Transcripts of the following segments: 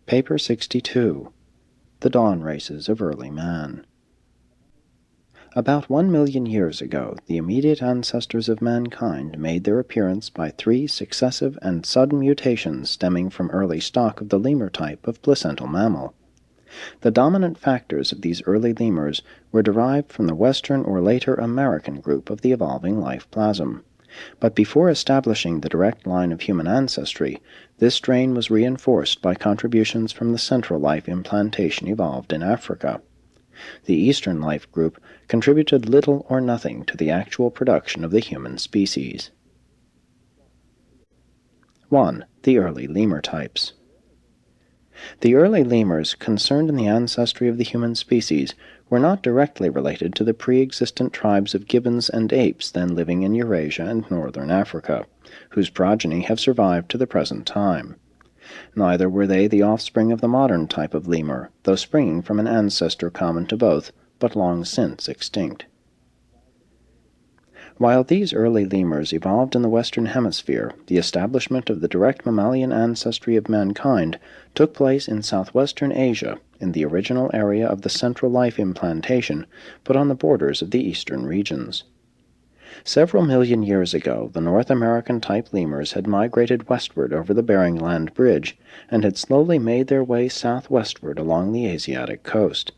Paper 62. The Dawn Races of Early Man. About 1,000,000 years ago, the immediate ancestors of mankind made their appearance by 3 successive and sudden mutations stemming from early stock of the lemur type of placental mammal. The dominant factors of these early lemurs were derived from the Western or later American group of the evolving life plasm. But before establishing the direct line of human ancestry, this strain was reinforced by contributions from the Central life implantation evolved in Africa. The Eastern life group contributed little or nothing to the actual production of the human species. 1. The early lemur types. The early lemurs concerned in the ancestry of the human species were not directly related to the pre-existent tribes of gibbons and apes then living in Eurasia and northern Africa, whose progeny have survived to the present time. Neither were they the offspring of the modern type of lemur, though springing from an ancestor common to both, but long since extinct. While these early lemurs evolved in the Western Hemisphere, the establishment of the direct mammalian ancestry of mankind took place in southwestern Asia, in the original area of the Central life implantation, but on the borders of the eastern regions. Several million years ago, the North American type lemurs had migrated westward over the Bering Land Bridge and had slowly made their way southwestward along the Asiatic coast.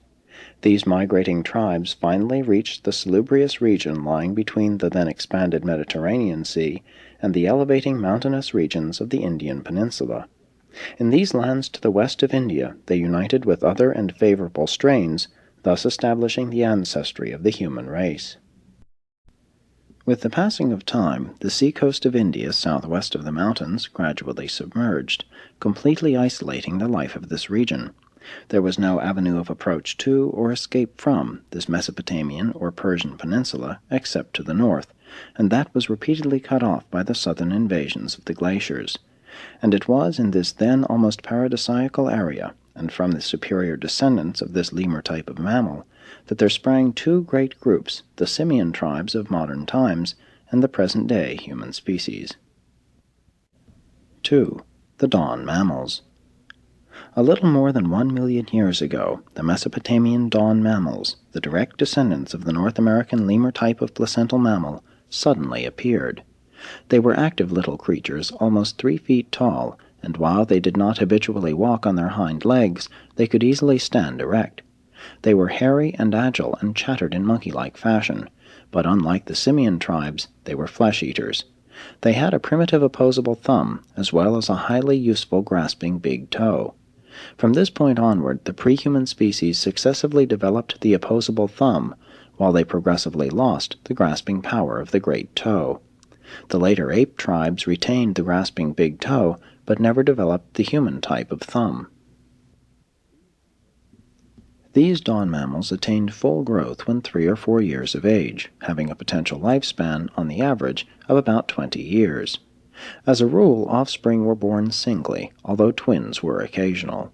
These migrating tribes finally reached the salubrious region lying between the then expanded Mediterranean Sea and the elevating mountainous regions of the Indian Peninsula. In these lands to the west of India, they united with other and favorable strains, thus establishing the ancestry of the human race. With the passing of time, the seacoast of India southwest of the mountains gradually submerged, completely isolating the life of this region. There was no avenue of approach to or escape from this Mesopotamian or Persian peninsula except to the north, and that was repeatedly cut off by the southern invasions of the glaciers. And it was in this then almost paradisiacal area, and from the superior descendants of this lemur type of mammal, that there sprang 2 great groups, the simian tribes of modern times and the present-day human species. 2. The dawn mammals. A little more than 1,000,000 years ago, the Mesopotamian dawn mammals, the direct descendants of the North American lemur type of placental mammal, suddenly appeared. They were active little creatures, almost 3 feet tall, and while they did not habitually walk on their hind legs, they could easily stand erect. They were hairy and agile and chattered in monkey-like fashion, but unlike the simian tribes, they were flesh-eaters. They had a primitive opposable thumb, as well as a highly useful grasping big toe. From this point onward, the pre-human species successively developed the opposable thumb, while they progressively lost the grasping power of the great toe. The later ape tribes retained the grasping big toe, but never developed the human type of thumb. These dawn mammals attained full growth when 3 or 4 years of age, having a potential lifespan, on the average, of about 20 years. As a rule, offspring were born singly, although twins were occasional.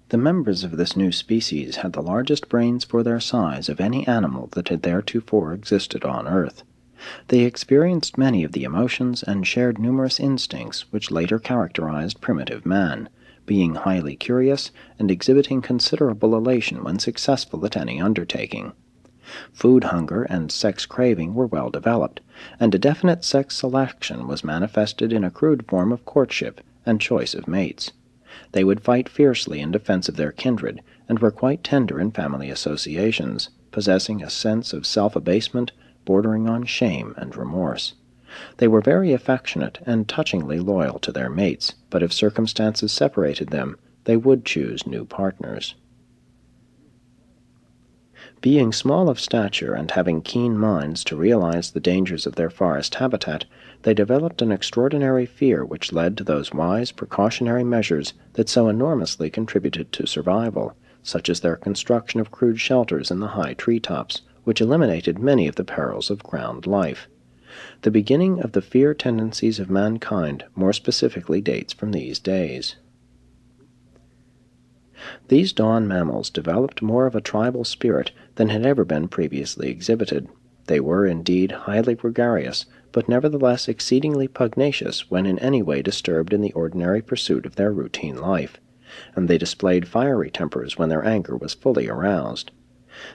The members of this new species had the largest brains for their size of any animal that had theretofore existed on Earth. They experienced many of the emotions and shared numerous instincts which later characterized primitive man, being highly curious and exhibiting considerable elation when successful at any undertaking. Food hunger and sex craving were well developed, and a definite sex selection was manifested in a crude form of courtship and choice of mates. They would fight fiercely in defense of their kindred, and were quite tender in family associations, possessing a sense of self-abasement bordering on shame and remorse. They were very affectionate and touchingly loyal to their mates, but if circumstances separated them, they would choose new partners. Being small of stature and having keen minds to realize the dangers of their forest habitat, they developed an extraordinary fear which led to those wise precautionary measures that so enormously contributed to survival, such as their construction of crude shelters in the high treetops, which eliminated many of the perils of ground life. The beginning of the fear tendencies of mankind more specifically dates from these days. These dawn mammals developed more of a tribal spirit than had ever been previously exhibited. They were, indeed, highly gregarious, but nevertheless exceedingly pugnacious when in any way disturbed in the ordinary pursuit of their routine life, and they displayed fiery tempers when their anger was fully aroused.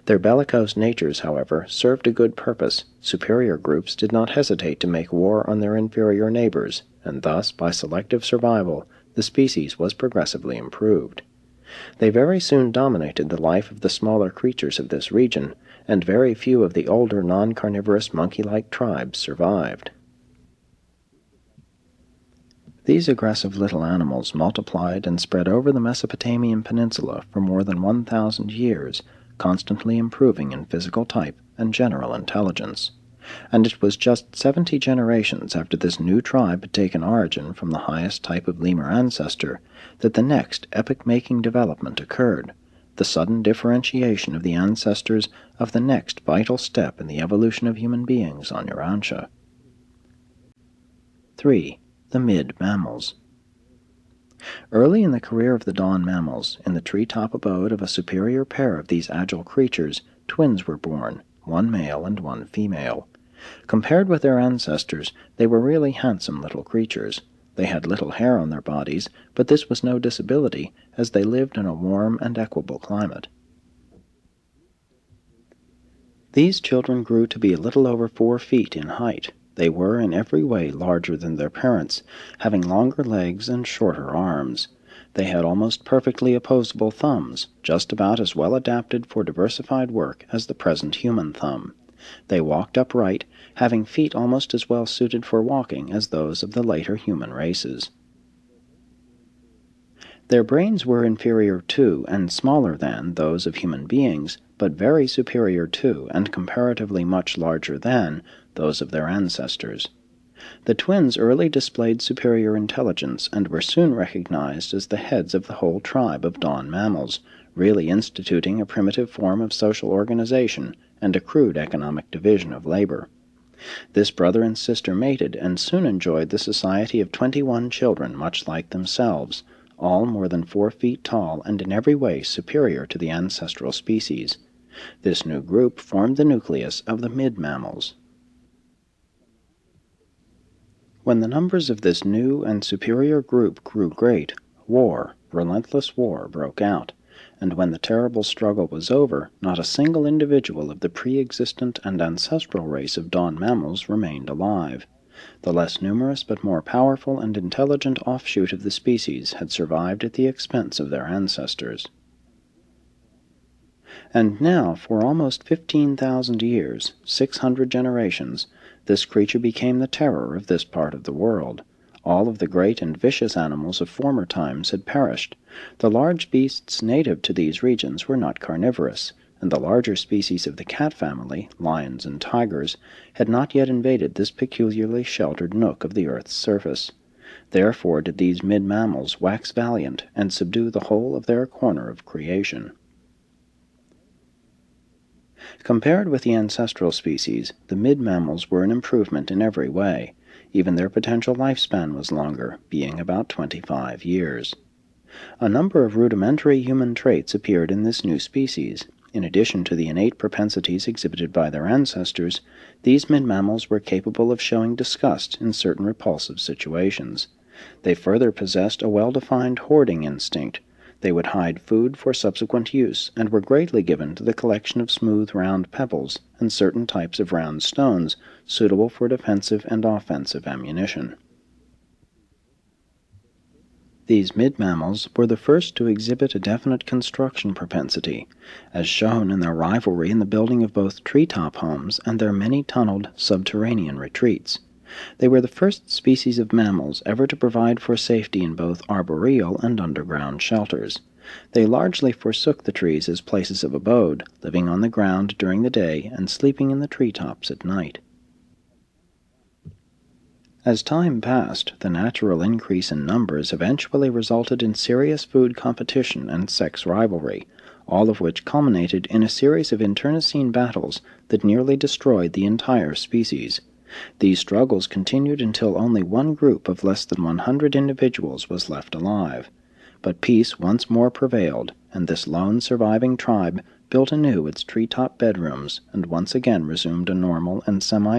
Their bellicose natures, however, served a good purpose. Superior groups did not hesitate to make war on their inferior neighbors, and thus, by selective survival, the species was progressively improved. They very soon dominated the life of the smaller creatures of this region, and very few of the older non-carnivorous monkey-like tribes survived. These aggressive little animals multiplied and spread over the Mesopotamian peninsula for more than 1,000 years, constantly improving in physical type and general intelligence. And it was just 70 generations after this new tribe had taken origin from the highest type of lemur ancestor that the next epoch-making development occurred, the sudden differentiation of the ancestors of the next vital step in the evolution of human beings on Urantia. 3. The mid-mammals. Early in the career of the dawn mammals, in the treetop abode of a superior pair of these agile creatures, twins were born, one male and one female. Compared with their ancestors, they were really handsome little creatures. They had little hair on their bodies, but this was no disability, as they lived in a warm and equable climate. These children grew to be a little over 4 feet in height. They were in every way larger than their parents, having longer legs and shorter arms. They had almost perfectly opposable thumbs, just about as well adapted for diversified work as the present human thumb. They walked upright, having feet almost as well suited for walking as those of the later human races. Their brains were inferior to and smaller than those of human beings, but very superior to and comparatively much larger than those of their ancestors. The twins early displayed superior intelligence and were soon recognized as the heads of the whole tribe of dawn mammals, really instituting a primitive form of social organization and a crude economic division of labor. This brother and sister mated and soon enjoyed the society of 21 children much like themselves, all more than 4 feet tall and in every way superior to the ancestral species. This new group formed the nucleus of the mid-mammals. When the numbers of this new and superior group grew great, war, relentless war, broke out, and when the terrible struggle was over, not a single individual of the pre-existent and ancestral race of dawn mammals remained alive. The less numerous but more powerful and intelligent offshoot of the species had survived at the expense of their ancestors. And now, for almost 15,000 years, 600 generations, this creature became the terror of this part of the world. All of the great and vicious animals of former times had perished. The large beasts native to these regions were not carnivorous, and the larger species of the cat family, lions and tigers, had not yet invaded this peculiarly sheltered nook of the earth's surface. Therefore did these mid-mammals wax valiant and subdue the whole of their corner of creation. Compared with the ancestral species, the mid-mammals were an improvement in every way. Even their potential lifespan was longer, being about 25 years. A number of rudimentary human traits appeared in this new species. In addition to the innate propensities exhibited by their ancestors, these mid-mammals were capable of showing disgust in certain repulsive situations. They further possessed a well-defined hoarding instinct. They would hide food for subsequent use, and were greatly given to the collection of smooth round pebbles and certain types of round stones suitable for defensive and offensive ammunition. These mid-mammals were the first to exhibit a definite construction propensity, as shown in their rivalry in the building of both treetop homes and their many-tunneled subterranean retreats. They were the first species of mammals ever to provide for safety in both arboreal and underground shelters. They largely forsook the trees as places of abode, living on the ground during the day and sleeping in the treetops at night. As time passed, the natural increase in numbers eventually resulted in serious food competition and sex rivalry, all of which culminated in a series of internecine battles that nearly destroyed the entire species. These struggles continued until only one group of less than 100 individuals was left alive. But peace once more prevailed, and this lone surviving tribe built anew its treetop bedrooms and once again resumed a normal and semi